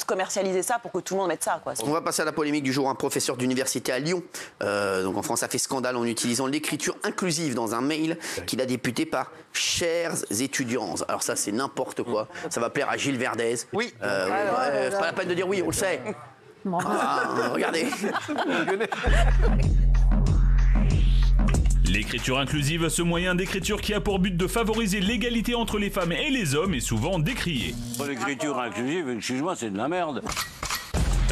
commercialiser ça pour que tout le monde mette ça, quoi. On va passer à la polémique du jour. Un professeur d'université à Lyon, donc en France, a fait scandale en utilisant l'écriture inclusive dans un mail qu'il a député par « Chers étudiants ». Alors ça, c'est n'importe quoi. Ça va plaire à Gilles Verdez. Oui. C'est pas la peine de dire oui, on le sait. Regardez. L'écriture inclusive, ce moyen d'écriture qui a pour but de favoriser l'égalité entre les femmes et les hommes, est souvent décrié. L'écriture inclusive, excuse-moi, c'est de la merde.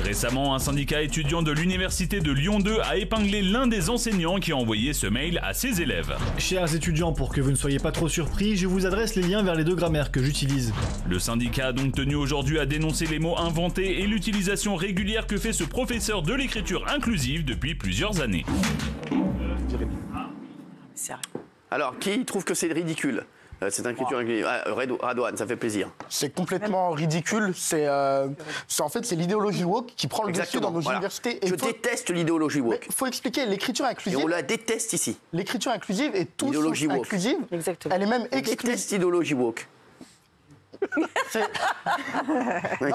Récemment, un syndicat étudiant de l'université de Lyon 2 a épinglé l'un des enseignants qui a envoyé ce mail à ses élèves. Chers étudiants, pour que vous ne soyez pas trop surpris, je vous adresse les liens vers les 2 grammaires que j'utilise. Le syndicat a donc tenu aujourd'hui à dénoncer les mots inventés et l'utilisation régulière que fait ce professeur de l'écriture inclusive depuis plusieurs années. Alors, qui trouve que c'est ridicule cette écriture inclusive? Radouane, ça fait plaisir. C'est complètement ridicule. En fait, c'est l'idéologie woke qui prend le dessus dans nos universités. Je déteste l'idéologie woke. Il faut expliquer l'écriture inclusive. Et on la déteste ici. L'écriture inclusive est tout sauf inclusive. Exactement. Elle est même exclusive. Je déteste l'idéologie woke. Non,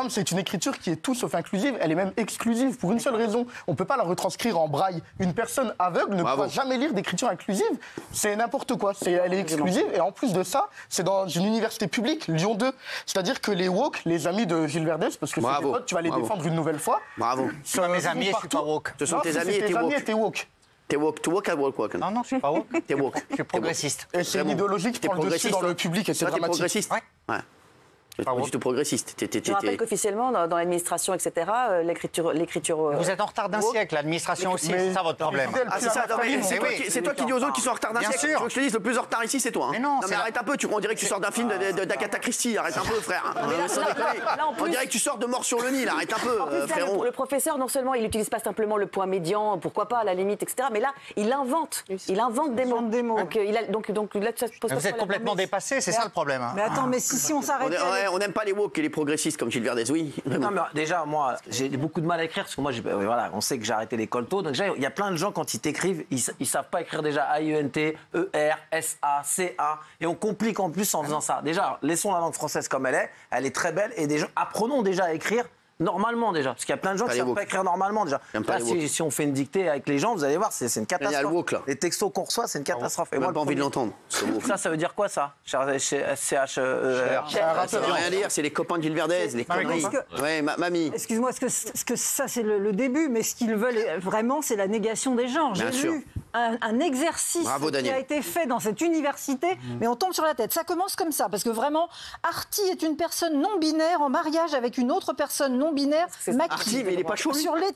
mais c'est une écriture qui est tout sauf inclusive, elle est même exclusive pour une seule raison. On ne peut pas la retranscrire en braille. Une personne aveugle ne pourra jamais lire d'écriture inclusive. C'est n'importe quoi. Elle est exclusive et en plus de ça, c'est dans une université publique, Lyon 2. C'est-à-dire que les woke, les amis de Gilles Verdez, parce que c'est tes potes, tu vas les défendre une nouvelle fois. Bravo. Mes amis, je suis pas woke. Ce sont tes amis et t'es woke. T'es woke, tu woke à woke. Non, je suis pas woke. T'es woke. Je suis progressiste. Et c'est une idéologie qui prend le dessus dans le public et c'est dramatique. T'es progressiste. Ouais. Pas du tout progressiste. Je rappelle qu'officiellement, dans l'administration, etc., l'écriture. Vous êtes en retard d'un siècle, l'administration aussi, c'est ça votre problème. C'est toi qui dis aux autres qui sont en retard d'un siècle. Tu veux que je te dise, le plus en retard ici, c'est toi. Mais non, mais arrête un peu, on dirait que tu sors d'un film d'Agatha Christie. Arrête un peu, frère. On dirait que tu sors de Mort sur le Nil. Arrête un peu, frérot. Le professeur, non seulement il n'utilise pas simplement le point médian, pourquoi pas à la limite, etc., mais là, il invente des mots. Donc là, ça pose pas. Vous êtes complètement dépassé, c'est ça le problème. Mais attends, mais si on s'arrête. On n'aime pas les woke et les progressistes comme Gilles Verdez, oui. Non, mais déjà, moi, j'ai beaucoup de mal à écrire parce que moi, voilà, on sait que j'ai arrêté l'école tôt. Donc, déjà, il y a plein de gens, quand ils t'écrivent, ils savent pas écrire déjà A-I-E-N-T, E-R, S-A, C-A. Et on complique en plus en faisant ça. Déjà, laissons la langue française comme elle est très belle. Et déjà, apprenons déjà à écrire. Normalement déjà, parce qu'il y a plein de gens qui ne savent pas écrire normalement déjà. Là, si on fait une dictée avec les gens, vous allez voir, c'est une catastrophe. Les textos qu'on reçoit, c'est une catastrophe. Et moi, pas envie de l'entendre. Ça veut dire quoi ça? C-H-E-R. Ça veut rien dire, c'est les copains de Gilles Verdez, les conneries. Ouais, mamie. Excuse-moi, est-ce que ça c'est le début, mais ce qu'ils veulent vraiment, c'est la négation des genres. J'ai lu un exercice qui a été fait dans cette université, mais on tombe sur la tête. Ça commence comme ça, parce que vraiment, Arty est une personne non binaire en mariage avec une autre personne non binaire, Arty, mais il est pas chaud. Sur leur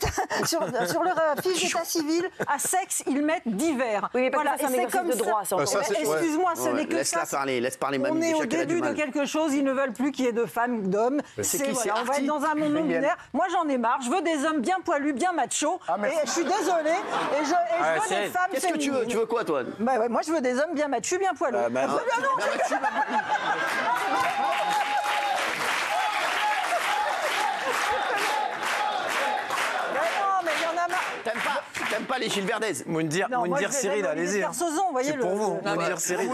fiche d'état civil, à sexe, ils mettent divers. Oui, mais voilà, et c'est comme de droit. Excuse-moi, ce n'est que ça. Laisse parler mamie. On est au début de quelque chose, ils ne veulent plus qu'il y ait de femmes ou d'hommes. On va être dans un monde non binaire. Moi, j'en ai marre. Je veux des hommes bien poilus, bien machos. Et je suis désolée. Et je veux des femmes. Qu'est-ce que tu veux? Tu veux quoi, toi? Moi, je veux des hommes bien machus, bien poilus. T'aimes pas les Gilles Verdez? Moundir Cyril, allez-y. C'est pour vous. Moundir Cyril.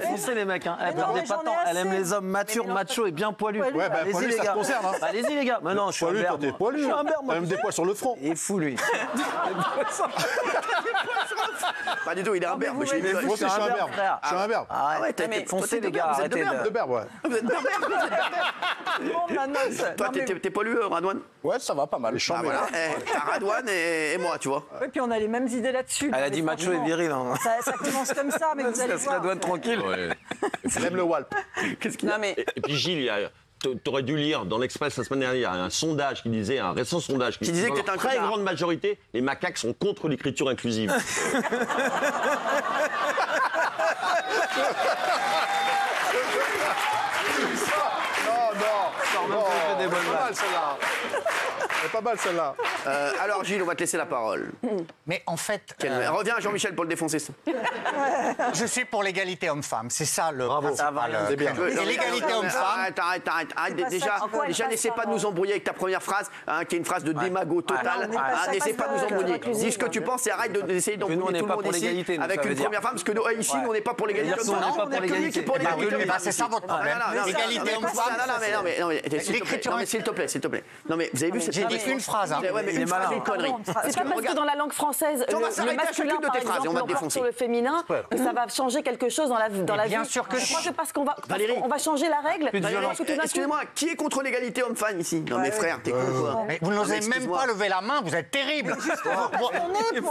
Foncez les mecs. Elle perdait pas de temps. Elle aime les hommes matures, machos et bien poilus. Allez-y les gars. Allez-y les gars. Mais non, je suis un berbe. T'es poilu. Je suis un berbe. Même des poils sur le front. Il est fou lui. Pas du tout, il est un berbe. Moi aussi, je suis un berbe. Je suis un berbe. Foncez les gars. Arrêtez de berbe, ouais. Vous êtes Toi, t'es poilu, Radouane? Ouais, ça va pas mal. Voilà. T'as Radouane et moi, tu vois. Et puis on a les mêmes idées là-dessus. Elle a dit macho et viril. Ça commence comme ça, mais vous allez voir. Ça doit être tranquille. Même le Walp. Qu'est-ce qu'il y a? Et puis Gilles, t'aurais dû lire dans l'Express la semaine dernière un sondage qui disait, un récent sondage qui disait que dans la très grande majorité, les macaques sont contre l'écriture inclusive. Pas mal celle-là. Alors Gilles, on va te laisser la parole. Mais en fait... Reviens Jean-Michel pour le défoncer. Je suis pour l'égalité homme-femme, c'est ça le... Bravo, c'est bien. C'est l'égalité homme-femme. Arrête. Déjà, n'essaie pas de nous embrouiller avec ta première phrase, qui est une phrase de démago total. N'essaie pas de nous embrouiller. Dis ce que tu penses et arrête d'essayer d'embrouiller tout le monde ici avec une première femme, parce que ici, nous, on n'est pas pour l'égalité homme-femme. On n'est pas pour l'égalité. C'est ça votre problème. L'égalité homme-femme. Non, mais s'il te plaît, s'il te plaît. Non, mais vous avez vu cette J'ai dit une phrase. Ouais, mais une phrase, une connerie. C'est pas parce que dans la langue française, le masculin, par exemple, l'emporte sur le féminin, que ça va changer quelque chose dans la vie. Bien sûr que je crois que parce qu'on va changer la règle. Excusez-moi, qui est contre l'égalité homme-femme ici? Non, mais frère, t'es con quoi? Vous n'osez même pas lever la main, vous êtes terrible.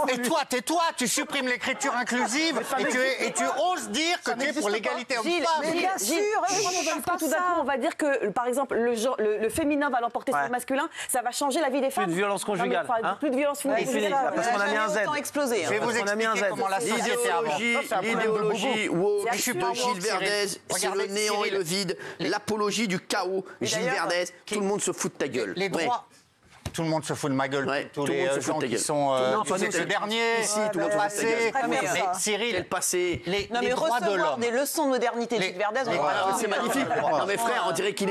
Et toi, tais-toi, tu supprimes l'écriture inclusive et tu oses dire que tu es pour l'égalité homme-femme. Bien sûr, tout d'un coup, on va dire que, par exemple, le féminin va l'emporter sur le masculin, ça va changer la vie des femmes. Plus de violence conjugale. Plus de violence conjugale. Parce qu'on a mis un Z. Je vais vous expliquer comment la société avance. L'idéologie woke de Gilles Verdez, c'est le néant et le vide. L'apologie du chaos, Gilles Verdez, tout le monde se fout de ta gueule. Les droits. Tout le monde se fout de ma gueule. Tous les gens qui sont ces derniers, tout le passé. Mais Cyril, le passé. Les droits de l'homme. Des leçons de modernité de Verdez. C'est magnifique. Non mais frère, on dirait qu'il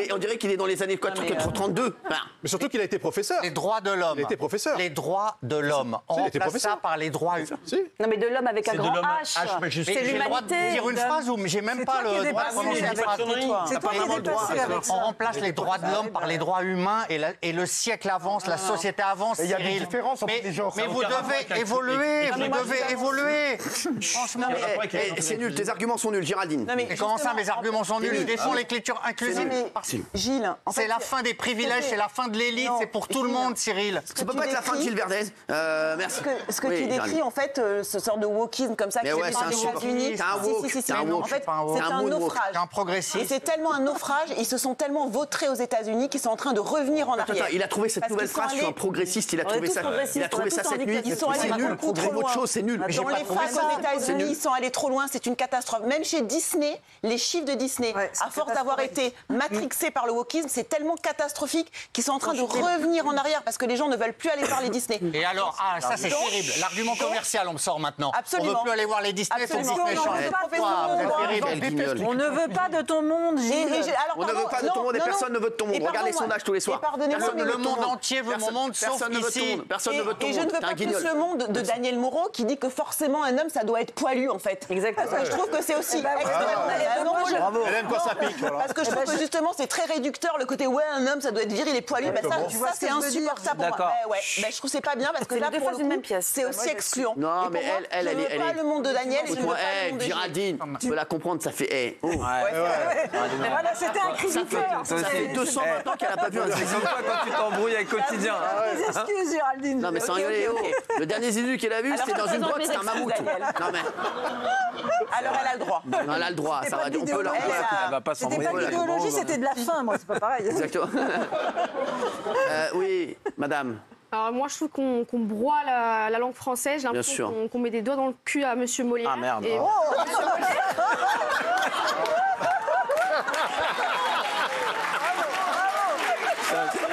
est dans les années 32. Mais surtout qu'il a été professeur. Les droits de l'homme. Il a été professeur. Les droits de l'homme. On remplace ça par les droits humains. Non mais de l'homme avec un grand H. C'est J'ai le droit de dire une phrase ou j'ai même pas le droit de prononcer une phrase. C'est toi qui es dépassé avec ça. On remplace les droits de l'homme par les droits humains et le siècle avance, la société avance. Il y a des différences entre les gens. Mais vous devez évoluer, vous devez évoluer. Franchement, c'est nul, tes arguments sont nuls, Géraldine. Mais comment ça, mes arguments sont nuls? Je défends l'écriture inclusive. Gilles, c'est la fin des privilèges, c'est la fin de l'élite, c'est pour tout le monde, Cyril. Ça peut pas être la fin de Gilles Verdez. Merci. Ce que tu décris, en fait, ce sort de wokisme comme ça, qui est des États-Unis. C'est un woke. En fait, c'est un naufrage. Un progressiste. Et c'est tellement un naufrage, ils se sont tellement vautrés aux États-Unis qu'ils sont en train de revenir en arrière. Il a trouvé cette nouvelle phrase, je suis un progressiste, il a trouvé ça cette nuit. Ils sont allés beaucoup trop loin. C'est nul. Dans les facs aux États-Unis, ils sont allés trop loin, c'est une catastrophe. Même chez Disney, les chiffres de Disney, à force d'avoir été matrixés par le wokisme, c'est tellement catastrophique qu'ils sont en train de revenir en arrière parce que les gens ne veulent plus aller voir les Disney. Et alors, ça c'est terrible. L'argument commercial, on me sort maintenant. Absolument. On ne veut plus aller voir les Disney, faut que Disney change. On ne veut pas de ton monde, Gilles. On ne veut pas de ton monde et personne ne veut de ton monde. Regarde les sondages tous les soirs. Le monde entier veut mon monde, sauf ici. Personne ne veut ton monde. Et je ne veux pas plus le monde de Daniel Moreau qui dit que forcément un homme ça doit être poilu en fait. Exactement. Parce que je trouve que c'est aussi extrêmement. Elle aime quand ça pique. Parce que je trouve que justement c'est très réducteur le côté ouais un homme ça doit être viril et poilu. Ça c'est insupportable pour moi. Je trouve que c'est pas bien parce que là pour le coup c'est aussi excluant. Non mais elle je ne veux pas le monde de Daniel. Je ne veux pas le monde de Géraldine, tu peux la comprendre, ça fait. Voilà, c'était un cri du cœur. Ça fait 220 ans qu'elle n'a pas vu un zizi. C'est comme toi quand tu t'embrouilles avec Quotidien. Des excuses, Géraldine. Non mais sans rigoler, le dernier zizi qu'elle a vu, c'était dans une grotte, c'était un mammouth. Non mais. Alors elle a le droit. Elle a le droit, ça va. On peut la. Elle va pas C'était pas de l'idéologie, c'était de la faim, moi, c'est pas pareil. Exactement. Oui, madame. Alors moi je trouve qu'on broie la langue française, j'ai l'impression qu'on met des doigts dans le cul à Monsieur Molière. Ah merde. Et...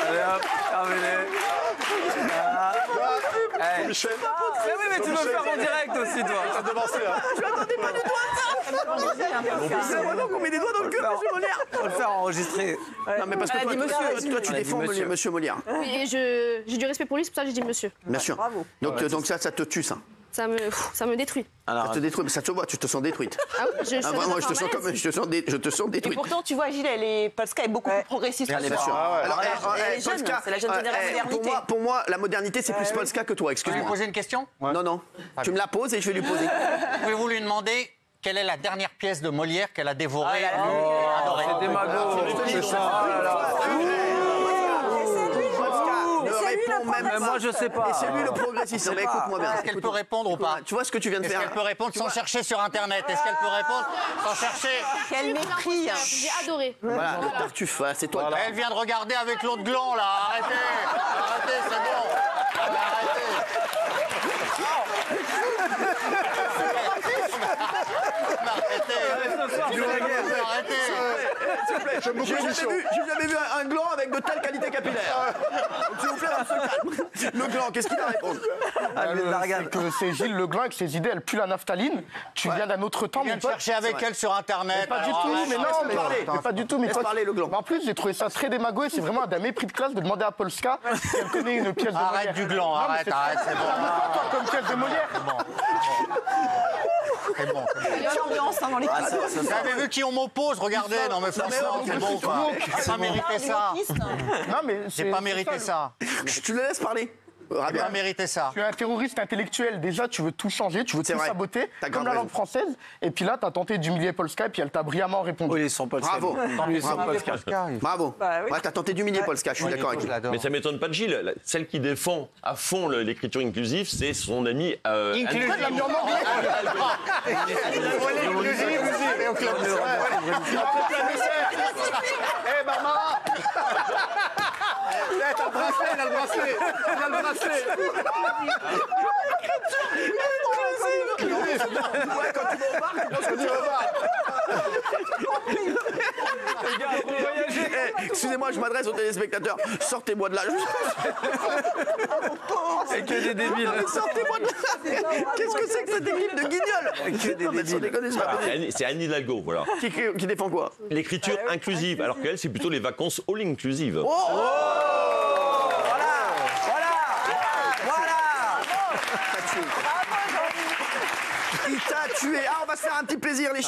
Allez hop, terminé. Michel. Oui, mais tu veux le faire en direct aussi, toi. Ça devancé, hein. Je m'attendais pas du tout à ça. C'est vraiment qu'on met des doigts dans le cul, Monsieur Molière. On va le faire enregistrer. Non, mais parce que toi, tu défends Monsieur Molière. Oui, et j'ai du respect pour lui, c'est pour ça que j'ai dit monsieur. Bien sûr. Bravo. Donc ça te tue, ça. Ça me détruit. Alors, ça te détruit, mais ça te voit, tu te sens détruite. Ah oui, vraiment, je te sens détruite. Et pourtant, tu vois, Gilles, Polska est beaucoup plus progressiste. Bien sûr. Alors, Polska, c'est la jeune génération. Pour moi, la modernité, c'est plus Polska que toi, excuse-moi. Je vais lui poser une question? Non. Tu me la poses et je vais lui poser. Pouvez-vous lui demander quelle est la dernière pièce de Molière qu'elle a dévorée? C'est démago. C'est ça. Même moi, je sais pas. Et c'est lui le progressiste. Mais écoute-moi bien. Est-ce qu'elle peut répondre ou pas? Tu vois ce que tu viens de faire? Est-ce qu'elle peut répondre sans chercher sur Internet? Est-ce qu'elle peut répondre sans chercher? Quel mépris! J'ai adoré. Voilà, Tartuffe, c'est toi. Voilà. Elle vient de regarder avec l'autre gland, là. Arrêtez, c'est bon. Arrêtez. S'il vous plaît, j'ai jamais vu un gland avec de telle qualité capillaire. S'il vous plaît, on se calme. Le gland, qu'est-ce qu'il a à répondre? C'est Gilles Legland avec ses idées, elle pue la naphtaline. Tu viens d'un autre temps, mon pote. Chercher avec elle sur Internet. Pas du tout, mais non, mais pas du tout. Laisse parler le gland. En plus, j'ai trouvé ça très démago et c'est vraiment d'un mépris de classe de demander à Polska si elle connaît une pièce de Molière. Arrête du gland, arrête, c'est bon. Comme pièce de Molière. C'est bon. Il y a l'ambiance dans l'écriture. Vous avez vu qui on m'oppose? Regardez, non mais franchement, c'est bon quoi. J'ai pas mérité ça. Non, mais J'ai pas mérité ça. Tu le laisses parler. J'ai pas mérité ça. Tu es un terroriste intellectuel. Déjà, tu veux tout changer, tu veux tout saboter, comme la langue française. Et puis là, tu as tenté d'humilier Polska et puis elle t'a brillamment répondu. Oui, ils sont Polska. Bravo. Bravo. Bah oui. Ouais, t'as tenté d'humilier Polska, je suis d'accord avec toi. Mais ça m'étonne pas de Gilles. Celle qui défend à fond l'écriture inclusive, c'est son ami. Inclusive. Eh, Barbara. T'as le bracelet, il a le bracelet. Il a le bracelet. Ouais, quand tu vas au bar, tu penses que tu vas au bar. Excusez-moi, je m'adresse aux téléspectateurs. Sortez-moi de là. C'est que des débiles. Sortez-moi de là. Qu'est-ce que c'est que cette équipe de guignols? Que des débiles. C'est Anne Hidalgo, voilà. Qui défend quoi? L'écriture inclusive, alors qu'elle, c'est plutôt les vacances all inclusive. Il t'a tué. Ah, on va se faire un petit plaisir, les chiens.